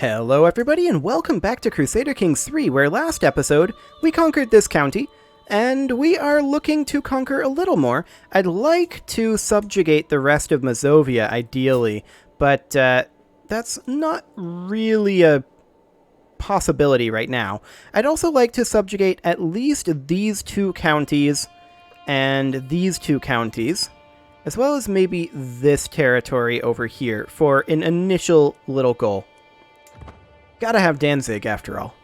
Hello everybody and welcome back to Crusader Kings 3, where last episode we conquered this county, and we are looking to conquer a little more. I'd like to subjugate the rest of Mazovia, ideally, but that's not really a possibility right now. I'd also like to subjugate at least these two counties and these two counties, as well as maybe this territory over here for an initial little goal. Gotta have Danzig, after all.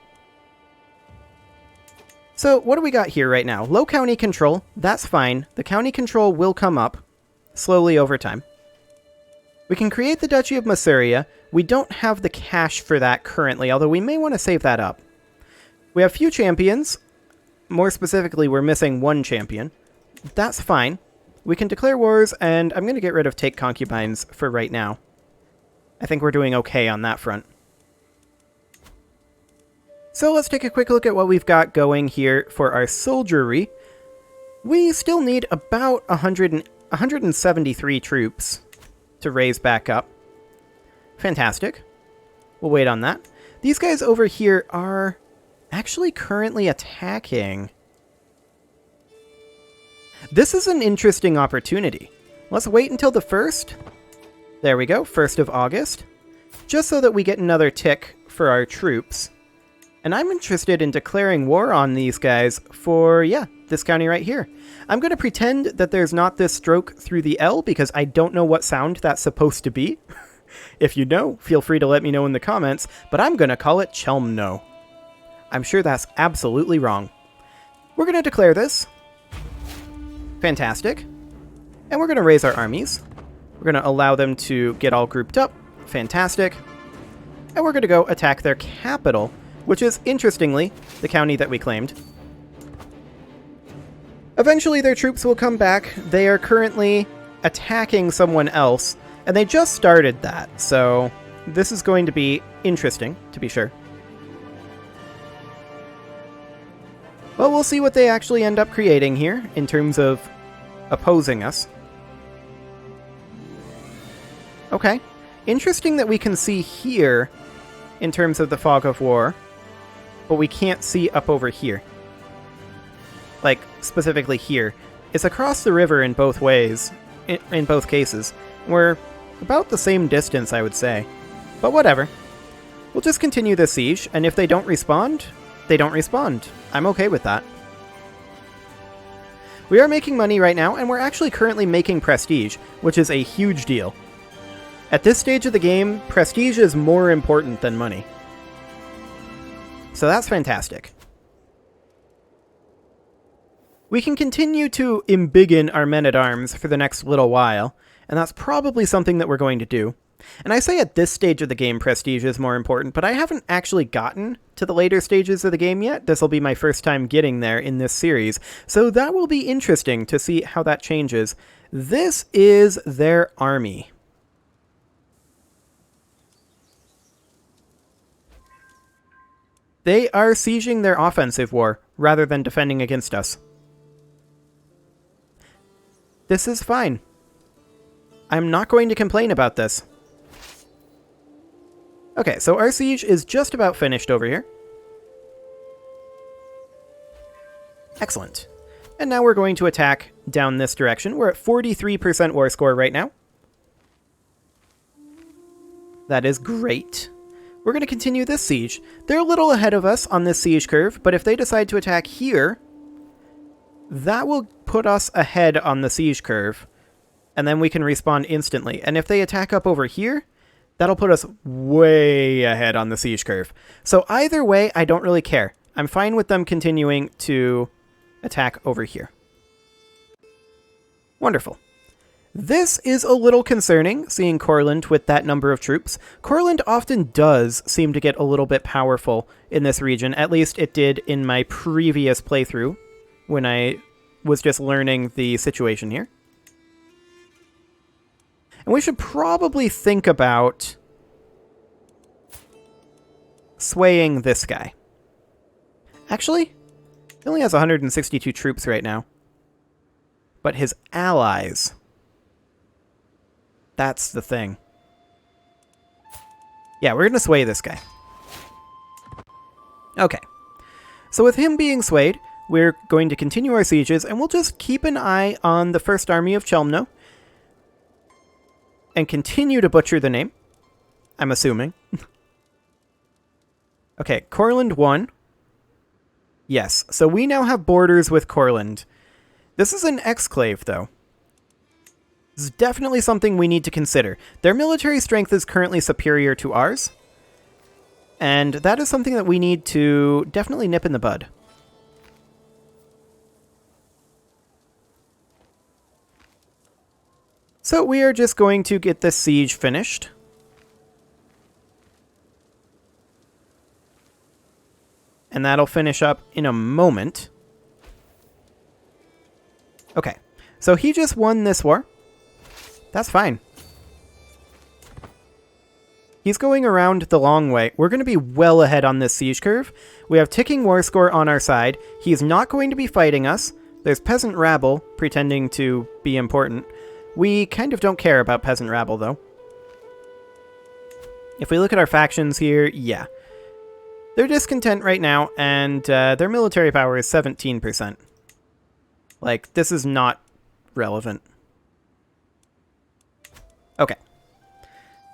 So, what do we got here right now? Low county control, that's fine. The county control will come up, slowly over time. We can create the Duchy of Mazovia. We don't have the cash for that currently, although we may want to save that up. We have few champions. More specifically, we're missing one champion. That's fine. We can declare wars, and I'm going to get rid of take concubines for right now. I think we're doing okay on that front. So let's take a quick look at what we've got going here for our soldiery. We still need about 173 troops to raise back up. Fantastic. We'll wait on that. These guys over here are actually currently attacking. This is an interesting opportunity. Let's wait until the 1st. There we go, 1st of August. Just so that we get another tick for our troops. And I'm interested in declaring war on these guys for, yeah, this county right here. I'm going to pretend that there's not this stroke through the L because I don't know what sound that's supposed to be. If you know, feel free to let me know in the comments, but I'm going to call it Chelmno. I'm sure that's absolutely wrong. We're going to declare this. Fantastic. And we're going to raise our armies. We're going to allow them to get all grouped up. Fantastic. And we're going to go attack their capital, which is, interestingly, the county that we claimed. Eventually their troops will come back. They are currently attacking someone else, and they just started that, so this is going to be interesting, to be sure. Well, we'll see what they actually end up creating here, in terms of opposing us. Okay. Interesting that we can see here, in terms of the fog of war, but we can't see up over here. Like, specifically here. It's across the river in both ways, in both cases. We're about the same distance, I would say. But whatever. We'll just continue the siege, and if they don't respond, they don't respond. I'm okay with that. We are making money right now, and we're actually currently making prestige, which is a huge deal. At this stage of the game, prestige is more important than money. So that's fantastic. We can continue to embiggen our men-at-arms for the next little while, and that's probably something that we're going to do. And I say at this stage of the game prestige is more important, but I haven't actually gotten to the later stages of the game yet. This will be my first time getting there in this series, so that will be interesting to see how that changes. This is their army. They are sieging their offensive war, rather than defending against us. This is fine. I'm not going to complain about this. Okay, so our siege is just about finished over here. Excellent. And now we're going to attack down this direction. We're at 43% war score right now. That is great. We're going to continue this siege. They're a little ahead of us on this siege curve, but if they decide to attack here, that will put us ahead on the siege curve, and then we can respawn instantly. And if they attack up over here, that'll put us way ahead on the siege curve. So either way, I don't really care. I'm fine with them continuing to attack over here. Wonderful. This is a little concerning, seeing Courland with that number of troops. Courland often does seem to get a little bit powerful in this region. At least it did in my previous playthrough, when I was just learning the situation here. And we should probably think about swaying this guy. Actually, he only has 162 troops right now. But his allies... That's the thing. Yeah, we're going to sway this guy. Okay. So with him being swayed, we're going to continue our sieges, and we'll just keep an eye on the first army of Chelmno and continue to butcher the name, I'm assuming. Okay, Courland won. Yes, so we now have borders with Courland. This is an exclave, though. This is definitely something we need to consider. Their military strength is currently superior to ours, and that is something that we need to definitely nip in the bud. So we are just going to get this siege finished. And that'll finish up in a moment. Okay, so he just won this war. That's fine. He's going around the long way. We're going to be well ahead on this siege curve. We have ticking war score on our side. He's not going to be fighting us. There's peasant rabble pretending to be important. We kind of don't care about peasant rabble, though. If we look at our factions here, yeah. They're discontent right now, and their military power is 17%. Like, this is not relevant. Okay.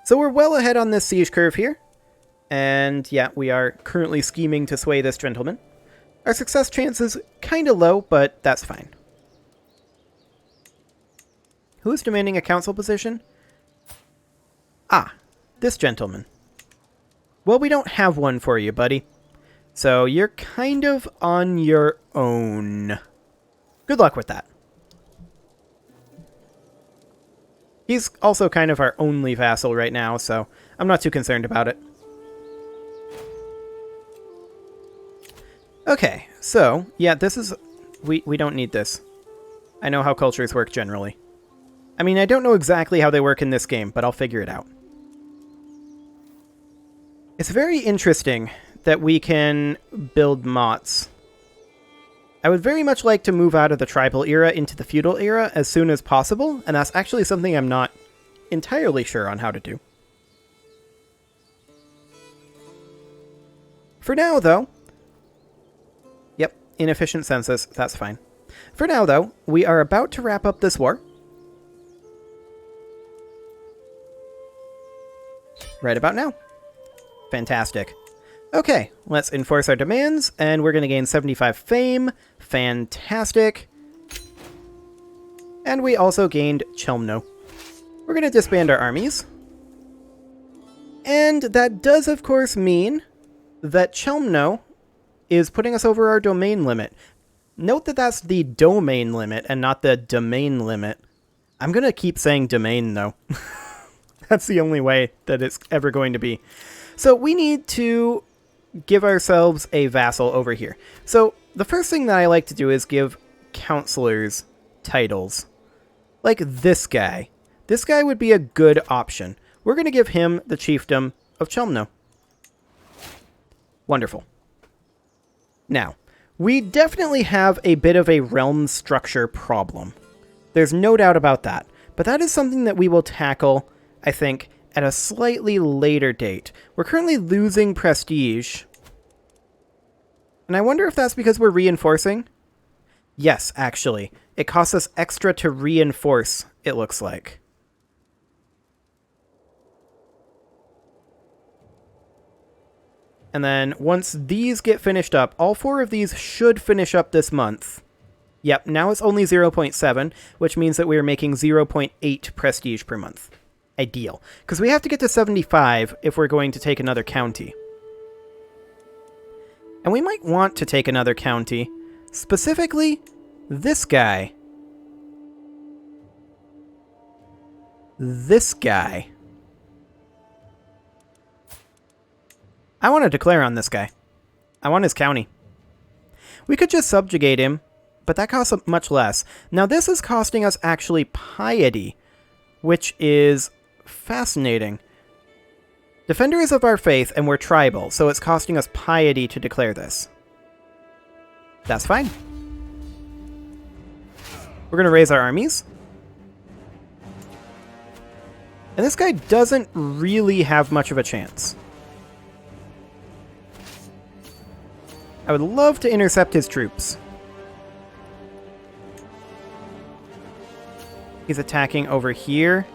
So we're well ahead on this siege curve here. And yeah, we are currently scheming to sway this gentleman. Our success chance is kind of low, but that's fine. Who is demanding a council position? Ah, this gentleman. Well, we don't have one for you, buddy. So you're kind of on your own. Good luck with that. He's also kind of our only vassal right now, so I'm not too concerned about it. Okay, so, yeah, this is... We don't need this. I know how cultures work generally. I mean, I don't know exactly how they work in this game, but I'll figure it out. It's very interesting that we can build mots. I would very much like to move out of the tribal era into the feudal era as soon as possible, and that's actually something I'm not entirely sure on how to do. For now, though... Yep, inefficient census, that's fine. For now, though, we are about to wrap up this war. Right about now. Fantastic. Okay, let's enforce our demands, and we're going to gain 75 fame. Fantastic. And we also gained Chelmno. We're going to disband our armies. And that does, of course, mean that Chelmno is putting us over our domain limit. Note that that's the domain limit and not the domain limit. I'm going to keep saying domain, though. That's the only way that it's ever going to be. So we need to give ourselves a vassal over here. So the first thing that I like to do is give counselors titles. Like this guy. This guy would be a good option. We're going to give him the chiefdom of Chelmno. Wonderful. Now, we definitely have a bit of a realm structure problem. There's no doubt about that. But that is something that we will tackle, I think, at a slightly later date. We're currently losing prestige. And I wonder if that's because we're reinforcing? Yes, actually. It costs us extra to reinforce, it looks like. And then once these get finished up, all 4 of these should finish up this month. Yep, now it's only 0.7, which means that we are making 0.8 prestige per month. Ideal. Because we have to get to 75 if we're going to take another county. And we might want to take another county. Specifically, this guy. This guy. I want to declare on this guy. I want his county. We could just subjugate him, but that costs much less. Now this is costing us actually piety, which is fascinating. Defenders of our faith, and we're tribal, so it's costing us piety to declare this. That's fine. We're going to raise our armies. And this guy doesn't really have much of a chance. I would love to intercept his troops. He's attacking over here.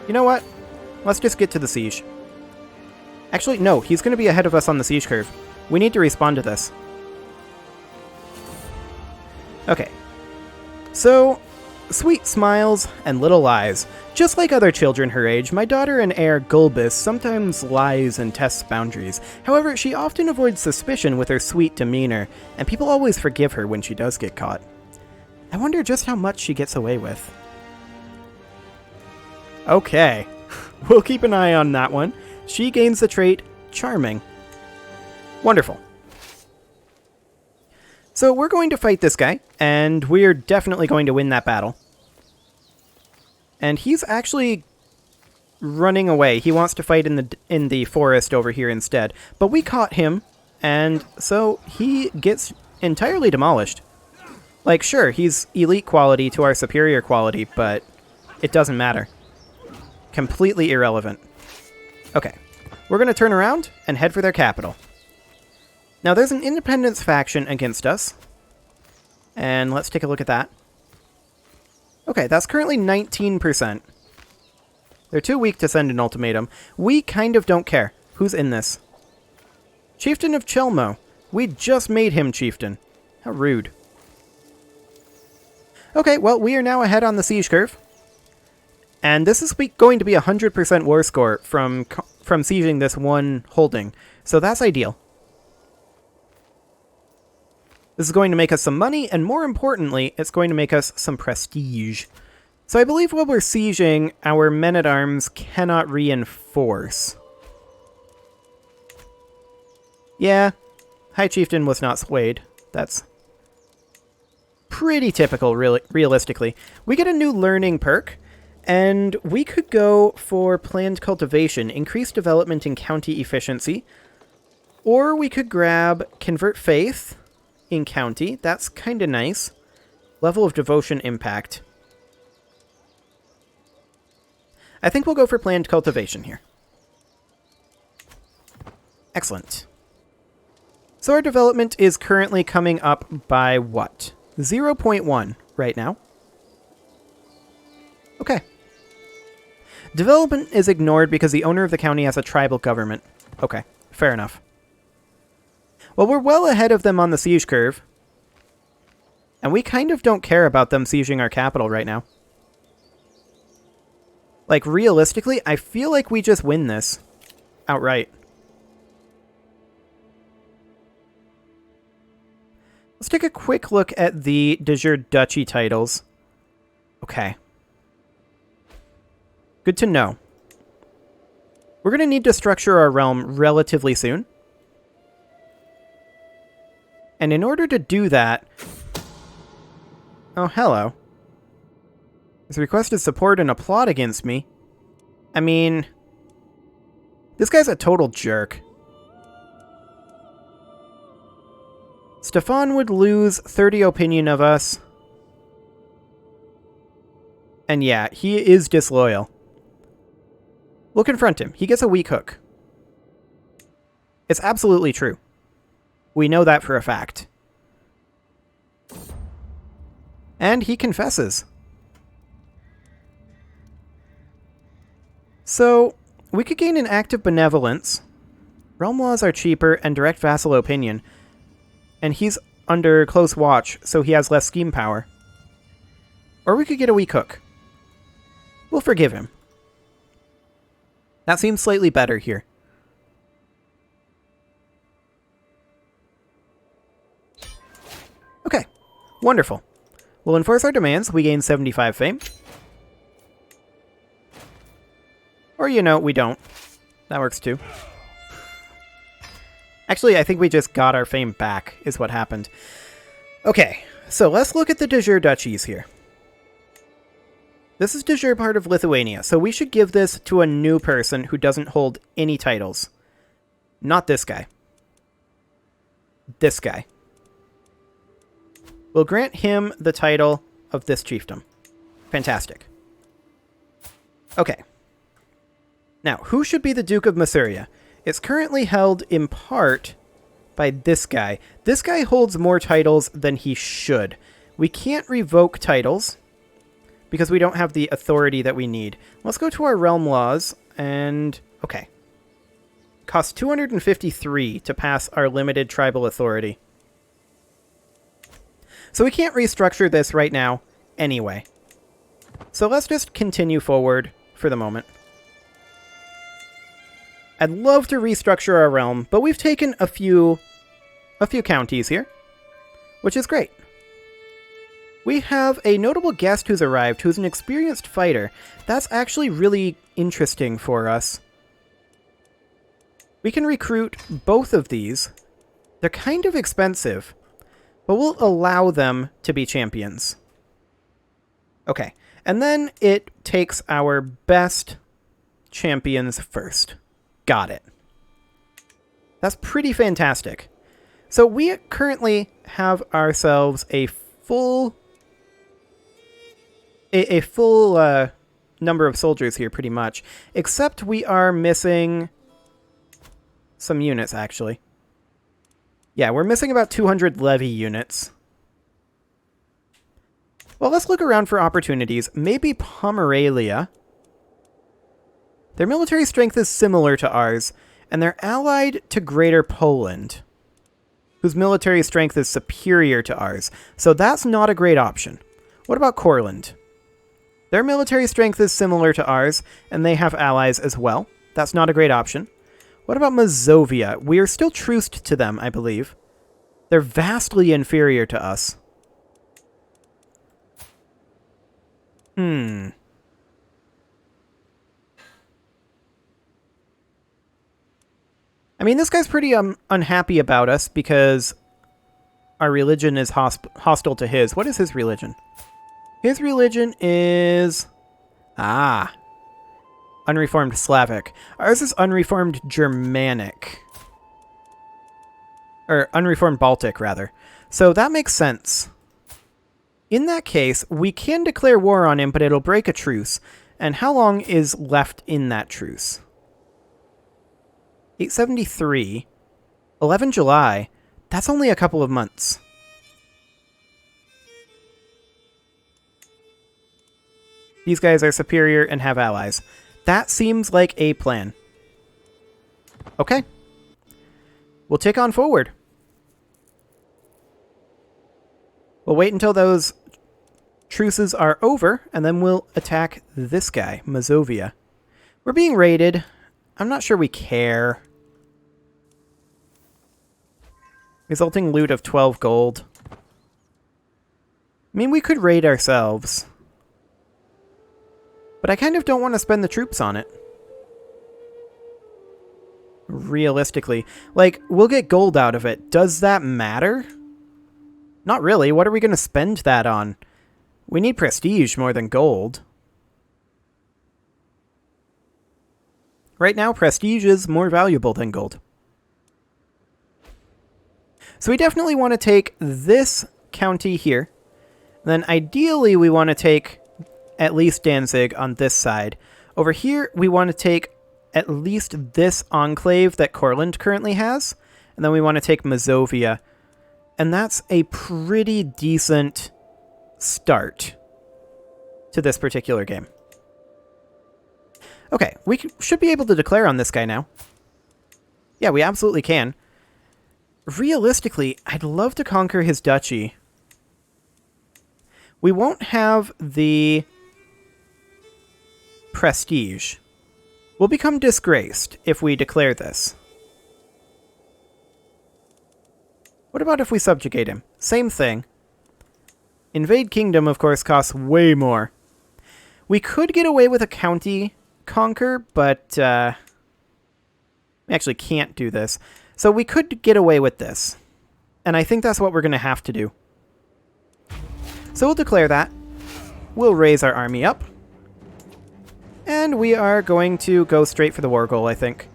You know what? Let's just get to the siege. Actually, no, he's going to be ahead of us on the siege curve. We need to respond to this. Okay. So, sweet smiles and little lies. Just like other children her age, my daughter and heir Gulbis sometimes lies and tests boundaries. However, she often avoids suspicion with her sweet demeanor, and people always forgive her when she does get caught. I wonder just how much she gets away with. Okay. We'll keep an eye on that one. She gains the trait Charming. Wonderful. So we're going to fight this guy, and we're definitely going to win that battle. And he's actually running away. He wants to fight in the forest over here instead. But we caught him, and so he gets entirely demolished. Like, sure, he's elite quality to our superior quality, but it doesn't matter. Completely irrelevant. Okay, we're going to turn around and head for their capital. Now, there's an independence faction against us. And let's take a look at that. Okay, that's currently 19%. They're too weak to send an ultimatum. We kind of don't care. Who's in this? Chieftain of Chelmno. We just made him chieftain. How rude. Okay, well, we are now ahead on the siege curve. And this is going to be a 100% war score from sieging this one holding. So that's ideal. This is going to make us some money, and more importantly, it's going to make us some prestige. So I believe while we're sieging, our men-at-arms cannot reinforce. Yeah, High Chieftain was not swayed. That's pretty typical, really, realistically. We get a new learning perk, and we could go for planned cultivation, increased development in county efficiency, or we could grab convert faith in county. That's kind of nice. Level of devotion impact. I think we'll go for planned cultivation here. Excellent. So our development is currently coming up by what? 0.1 right now. Okay. Development is ignored because the owner of the county has a tribal government. Okay, fair enough. Well, we're well ahead of them on the siege curve. And we kind of don't care about them sieging our capital right now. Like, realistically, I feel like we just win this outright. Let's take a quick look at the de jure duchy titles. Okay. Good to know. We're going to need to structure our realm relatively soon. And in order to do that... Oh, hello. He's requested support and a plot against me. I mean... This guy's a total jerk. Stefan would lose 30 opinion of us. And yeah, he is disloyal. We'll confront him. He gets a weak hook. It's absolutely true. We know that for a fact. And he confesses. So, we could gain an active benevolence. Realm laws are cheaper and direct vassal opinion. And he's under close watch, so he has less scheme power. Or we could get a weak hook. We'll forgive him. That seems slightly better here. Okay, wonderful. We'll enforce our demands. We gain 75 fame. Or, you know, we don't. That works too. Actually, I think we just got our fame back, is what happened. Okay, so let's look at the de jure duchies here. This is de jure part of Lithuania, so we should give this to a new person who doesn't hold any titles. Not this guy. This guy. We'll grant him the title of this chiefdom. Fantastic. Okay, Now, who should be the Duke of Mazovia? It's currently held in part by this guy. This guy holds more titles than he should. We can't revoke titles because we don't have the authority that we need. Let's go to our realm laws and... okay. Costs 253 to pass our limited tribal authority. So we can't restructure this right now anyway. So let's just continue forward for the moment. I'd love to restructure our realm, but we've taken a few counties here, which is great. We have a notable guest who's arrived, who's an experienced fighter. That's actually really interesting for us. We can recruit both of these. They're kind of expensive, but we'll allow them to be champions. Okay, and then it takes our best champions first. Got it. That's pretty fantastic. So we currently have ourselves a full number of soldiers here, pretty much. Except we are missing some units, actually. Yeah, we're missing about 200 levy units. Well, let's look around for opportunities. Maybe Pomerania. Their military strength is similar to ours, and they're allied to Greater Poland, whose military strength is superior to ours. So that's not a great option. What about Courland? Their military strength is similar to ours, and they have allies as well. That's not a great option. What about Mazovia? We are still truced to them, I believe. They're vastly inferior to us. I mean, this guy's pretty unhappy about us because our religion is hostile to his. What is his religion? His religion is... unreformed Slavic. Ours is unreformed Germanic. Or unreformed Baltic, rather. So that makes sense. In that case, we can declare war on him, but it'll break a truce. And how long is left in that truce? 873. 11 July. That's only a couple of months. These guys are superior and have allies. That seems like a plan. Okay. We'll tick on forward. We'll wait until those truces are over, and then we'll attack this guy, Mazovia. We're being raided. I'm not sure we care. Resulting loot of 12 gold. I mean, we could raid ourselves. But I kind of don't want to spend the troops on it. Realistically. Like, we'll get gold out of it. Does that matter? Not really. What are we going to spend that on? We need prestige more than gold. Right now, prestige is more valuable than gold. So we definitely want to take this county here. Then ideally, we want to take at least Danzig on this side. Over here, we want to take at least this enclave that Courland currently has. And then we want to take Mazovia. And that's a pretty decent start to this particular game. Okay, we should be able to declare on this guy now. Yeah, we absolutely can. Realistically, I'd love to conquer his duchy. We won't have the prestige. We'll become disgraced if we declare this. What about if we subjugate him? Same thing. Invade kingdom, of course, costs way more. We could get away with a county conquer, but we actually can't do this. So we could get away with this. And I think that's what we're going to have to do. So we'll declare that. We'll raise our army up. And we are going to go straight for the war goal, I think.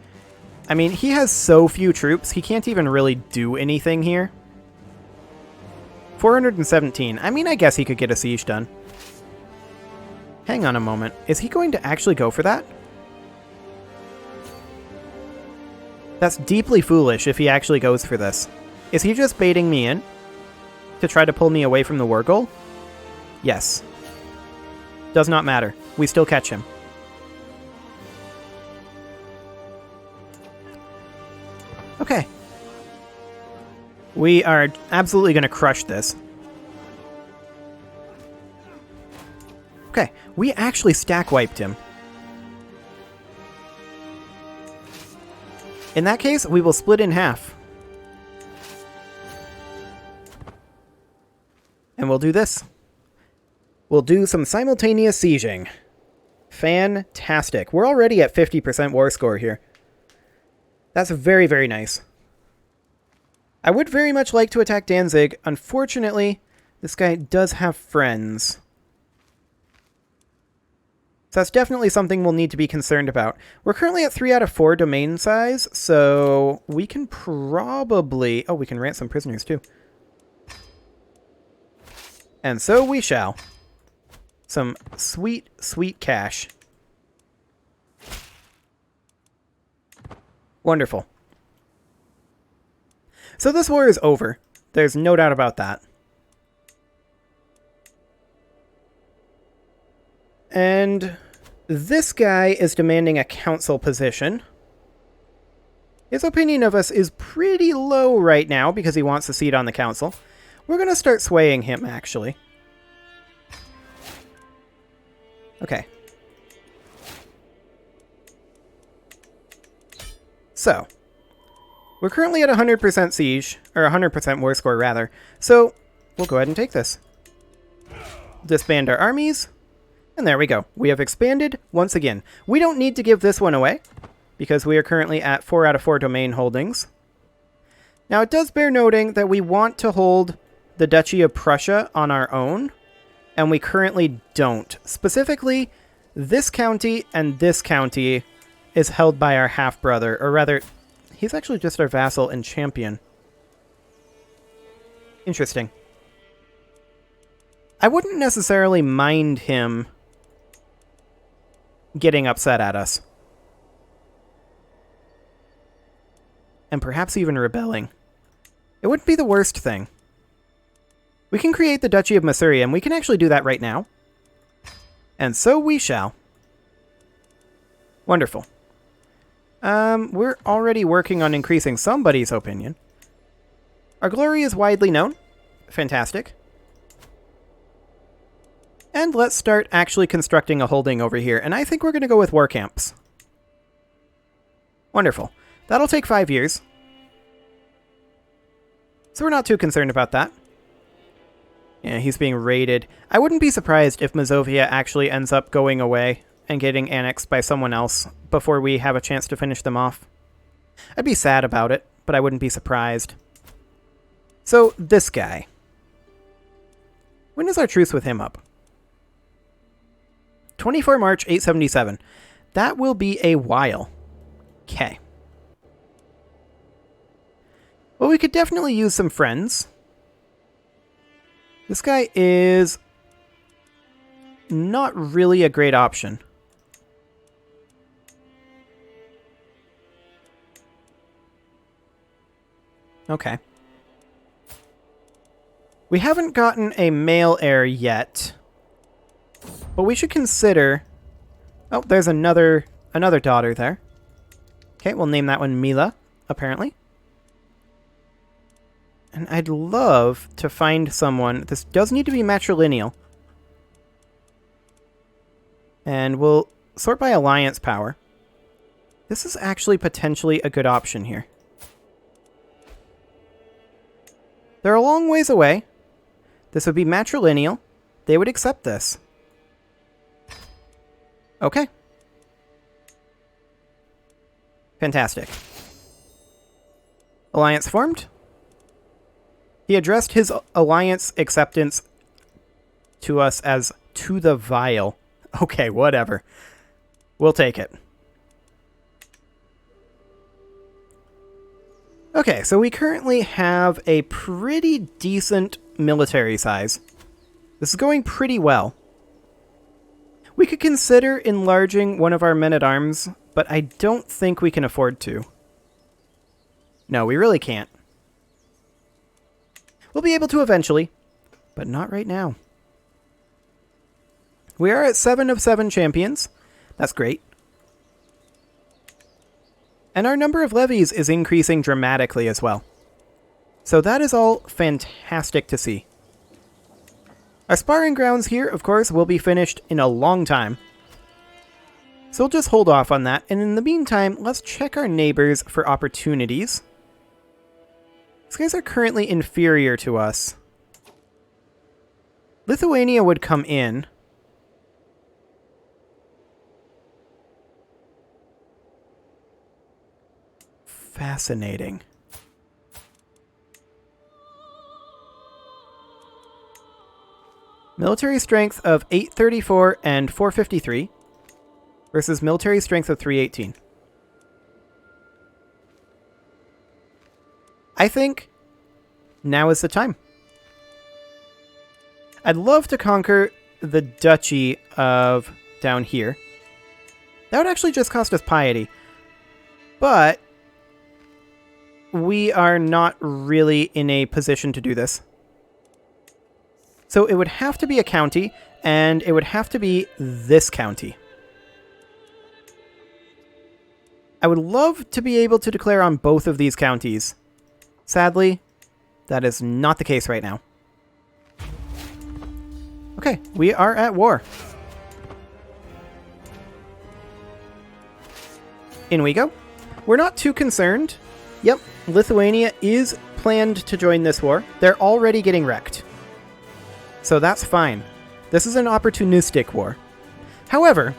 I mean, he has so few troops, he can't even really do anything here. 417. I mean, I guess he could get a siege done. Hang on a moment. Is he going to actually go for that? That's deeply foolish if he actually goes for this. Is he just baiting me in to try to pull me away from the war goal? Yes. Does not matter. We still catch him. Okay. We are absolutely going to crush this. Okay, we actually stack wiped him. In that case, we will split in half. And we'll do this. We'll do some simultaneous sieging. Fantastic. We're already at 50% war score here. That's very, very nice. I would very much like to attack Danzig. Unfortunately, this guy does have friends. So that's definitely something we'll need to be concerned about. We're currently at 3 out of 4 domain size, so we can probably... Oh, we can ransom prisoners too. And so we shall. Some sweet, sweet cash. Wonderful. So this war is over. There's no doubt about that. And this guy is demanding a council position. His opinion of us is pretty low right now because he wants a seat on the council. We're going to start swaying him, actually. Okay. So, we're currently at 100% siege, or 100% war score, rather. So, we'll go ahead and take this. Disband our armies. And there we go. We have expanded once again. We don't need to give this one away, because we are currently at 4 out of 4 domain holdings. Now, it does bear noting that we want to hold the Duchy of Prussia on our own, and we currently don't. Specifically, this county and this county is held by our half-brother, or rather, he's actually just our vassal and champion. Interesting. I wouldn't necessarily mind him getting upset at us. And perhaps even rebelling. It wouldn't be the worst thing. We can create the Duchy of Mazovia, and we can actually do that right now. And so we shall. Wonderful. We're already working on increasing somebody's opinion. Our glory is widely known. Fantastic. And let's start actually constructing a holding over here. And I think we're going to go with war camps. Wonderful. That'll take 5 years. So we're not too concerned about that. Yeah, he's being raided. I wouldn't be surprised if Mazovia actually ends up going away and getting annexed by someone else before we have a chance to finish them off. I'd be sad about it, but I wouldn't be surprised. So, this guy. When is our truce with him up? 24 March 877. That will be a while. Okay. Well, we could definitely use some friends. This guy is not really a great option. Okay. We haven't gotten a male heir yet. But we should consider... Oh, there's another daughter there. Okay, we'll name that one Mila, apparently. And I'd love to find someone... This does need to be matrilineal. And we'll sort by alliance power. This is actually potentially a good option here. They're a long ways away. This would be matrilineal. They would accept this. Okay. Fantastic. Alliance formed. He addressed his alliance acceptance to us as to the vile. Okay, whatever. We'll take it. Okay, so we currently have a pretty decent military size. This is going pretty well. We could consider enlarging one of our men-at-arms, but I don't think we can afford to. No, we really can't. We'll be able to eventually, but not right now. We are at 7 of 7 champions. That's great. And our number of levies is increasing dramatically as well. So that is all fantastic to see. Our sparring grounds here, of course, will be finished in a long time. So we'll just hold off on that, and in the meantime, let's check our neighbors for opportunities. These guys are currently inferior to us. Lithuania would come in. Fascinating. Military strength of 834 and 453 versus military strength of 318. I think now is the time. I'd love to conquer the duchy of down here. That would actually just cost us piety. But we are not really in a position to do this. So it would have to be a county, and it would have to be this county. I would love to be able to declare on both of these counties. Sadly, that is not the case right now. Okay, we are at war. In we go. We're not too concerned. Yep, Lithuania is planned to join this war. They're already getting wrecked. So that's fine. This is an opportunistic war. However,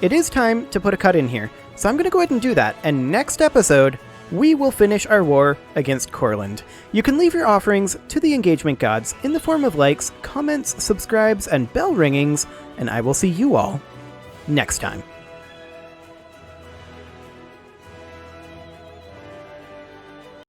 it is time to put a cut in here. So I'm going to go ahead and do that. And next episode, we will finish our war against Courland. You can leave your offerings to the engagement gods in the form of likes, comments, subscribes, and bell ringings. And I will see you all next time.